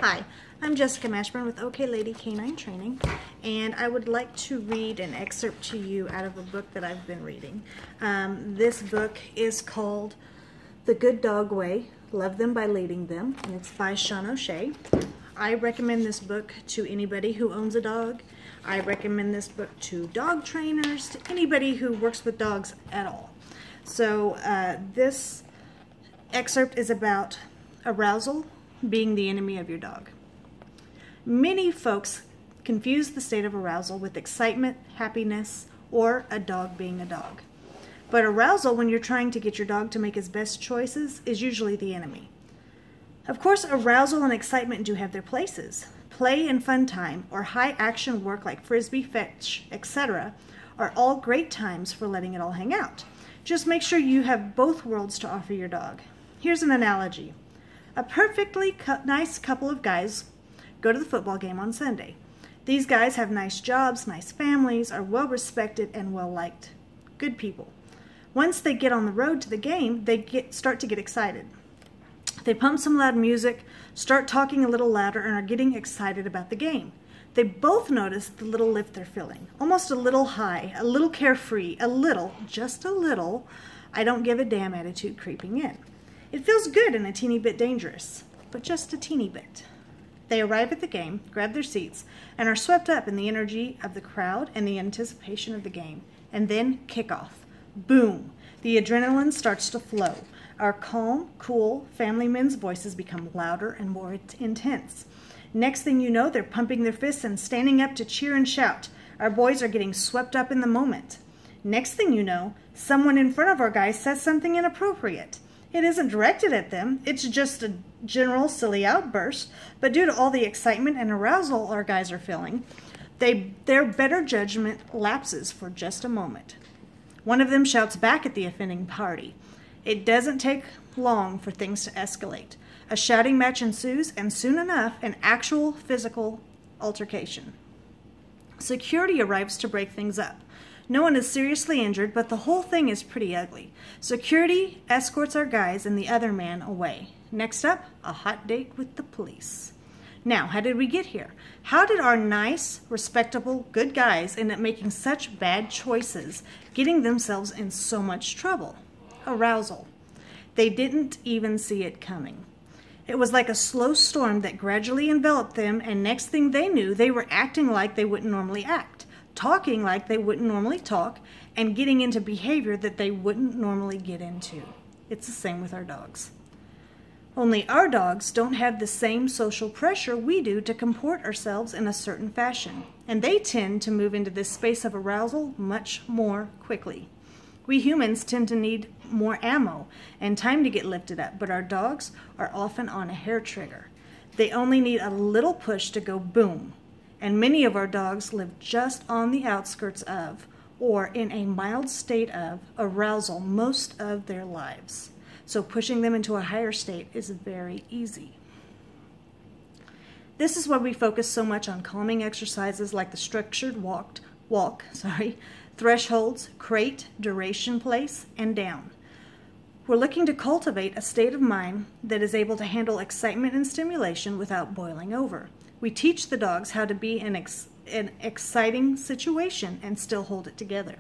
Hi, I'm Jessica Mashburn with OK Lady Canine Training, and I would like to read an excerpt to you out of a book that I've been reading. This book is called The Good Dog Way, Love Them by Leading Them, and it's by Sean O'Shea. I recommend this book to anybody who owns a dog. I recommend this book to dog trainers, to anybody who works with dogs at all. So this excerpt is about arousal being the enemy of your dog. Many folks confuse the state of arousal with excitement, happiness, or a dog being a dog. But arousal, when you're trying to get your dog to make his best choices, is usually the enemy. Of course, arousal and excitement do have their places. Play and fun time, or high action work like frisbee, fetch, etc., are all great times for letting it all hang out. Just make sure you have both worlds to offer your dog. Here's an analogy. A perfectly nice couple of guys go to the football game on Sunday. These guys have nice jobs, nice families, are well respected and well liked. Good people. Once they get on the road to the game, they start to get excited. They pump some loud music, start talking a little louder, and are getting excited about the game. They both notice the little lift they're feeling, almost a little high, a little carefree, a little, just a little, I don't give a damn attitude creeping in. It feels good and a teeny bit dangerous, but just a teeny bit. They arrive at the game, grab their seats, and are swept up in the energy of the crowd and the anticipation of the game. And then kickoff. Boom! The adrenaline starts to flow. Our calm, cool family men's voices become louder and more intense. Next thing you know, they're pumping their fists and standing up to cheer and shout. Our boys are getting swept up in the moment. Next thing you know, someone in front of our guys says something inappropriate. It isn't directed at them, it's just a general silly outburst, but due to all the excitement and arousal our guys are feeling, their better judgment lapses for just a moment. One of them shouts back at the offending party. It doesn't take long for things to escalate. A shouting match ensues, and soon enough, an actual physical altercation. Security arrives to break things up. No one is seriously injured, but the whole thing is pretty ugly. Security escorts our guys and the other man away. Next up, a hot date with the police. Now, how did we get here? How did our nice, respectable, good guys end up making such bad choices, getting themselves in so much trouble? Arousal. They didn't even see it coming. It was like a slow storm that gradually enveloped them, and next thing they knew, they were acting like they wouldn't normally act, talking like they wouldn't normally talk, and getting into behavior that they wouldn't normally get into. It's the same with our dogs. Only our dogs don't have the same social pressure we do to comport ourselves in a certain fashion, and they tend to move into this space of arousal much more quickly. We humans tend to need more ammo and time to get lifted up, but our dogs are often on a hair trigger. They only need a little push to go boom. And many of our dogs live just on the outskirts of, or in a mild state of, arousal most of their lives. So pushing them into a higher state is very easy. This is why we focus so much on calming exercises like the structured walk, thresholds, crate, duration, place, and down. We're looking to cultivate a state of mind that is able to handle excitement and stimulation without boiling over. We teach the dogs how to be in an exciting situation and still hold it together.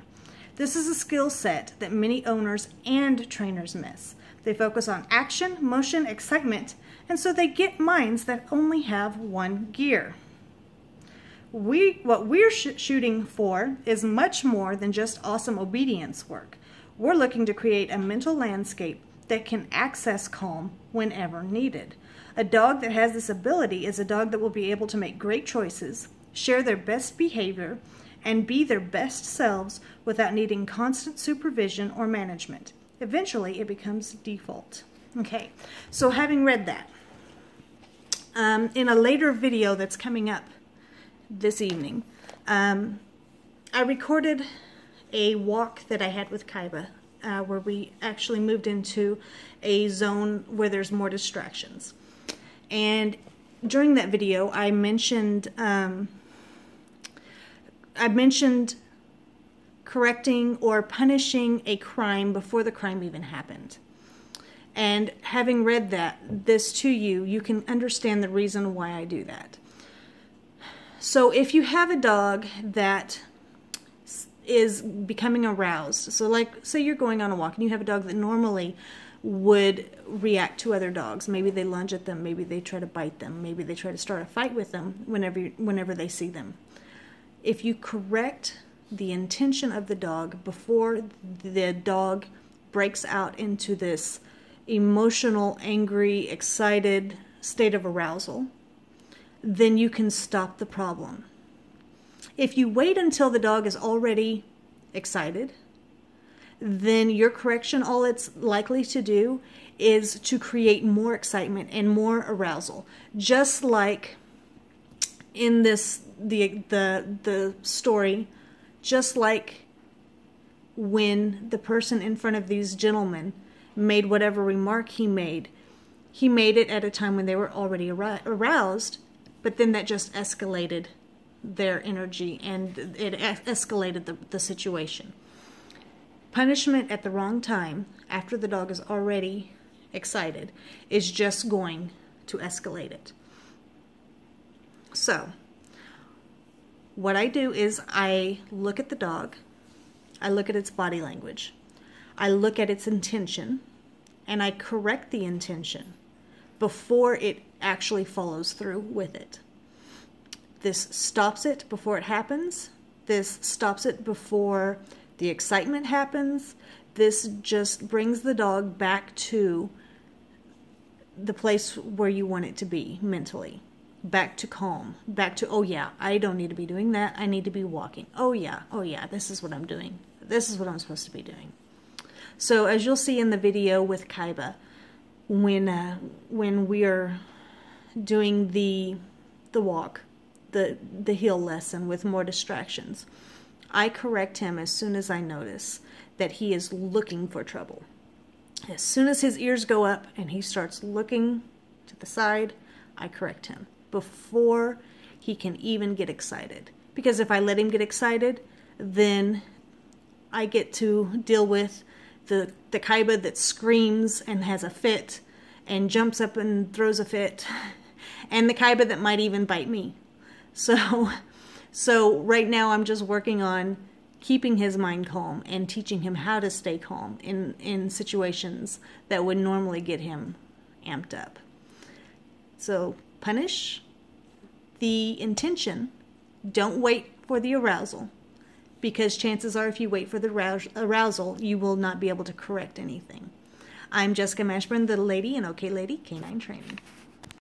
This is a skill set that many owners and trainers miss. They focus on action, motion, excitement, and so they get minds that only have one gear. What we're shooting for is much more than just awesome obedience work. We're looking to create a mental landscape that can access calm whenever needed. A dog that has this ability is a dog that will be able to make great choices, share their best behavior, and be their best selves without needing constant supervision or management. Eventually, it becomes default. Okay, so having read that, in a later video that's coming up this evening, I recorded a walk that I had with Kaiba, where we actually moved into a zone where there's more distractions. And during that video, I mentioned correcting or punishing a crime before the crime even happened. And having read this to you, you can understand the reason why I do that. So if you have a dog that is becoming aroused, so like say you're going on a walk and you have a dog that normally would react to other dogs. Maybe they lunge at them, maybe they try to bite them, maybe they try to start a fight with them whenever they see them. If you correct the intention of the dog before the dog breaks out into this emotional, angry, excited state of arousal, then you can stop the problem. If you wait until the dog is already excited, then your correction, all it's likely to do is to create more excitement and more arousal. Just like in the story, just like when the person in front of these gentlemen made whatever remark he made it at a time when they were already aroused, but then that just escalated their energy and it escalated the situation. Punishment at the wrong time, after the dog is already excited, is just going to escalate it. So, what I do is I look at the dog, I look at its body language, I look at its intention, and I correct the intention before it actually follows through with it. This stops it before it happens. This stops it before the excitement happens. This just brings the dog back to the place where you want it to be mentally. Back to calm. Back to, oh yeah, I don't need to be doing that. I need to be walking. Oh yeah, this is what I'm doing. This is what I'm supposed to be doing. So as you'll see in the video with Kaiba, when we are doing the walk, the heel lesson with more distractions, I correct him as soon as I notice that he is looking for trouble. As soon as his ears go up and he starts looking to the side, I correct him before he can even get excited. Because if I let him get excited, then I get to deal with the Kaiba that screams and has a fit and jumps up and throws a fit, and the Kaiba that might even bite me. So right now I'm just working on keeping his mind calm and teaching him how to stay calm in situations that would normally get him amped up. So punish the intention. Don't wait for the arousal, because chances are if you wait for the arousal, you will not be able to correct anything. I'm Jessica Mashburn, the lady in OK Lady Canine Training.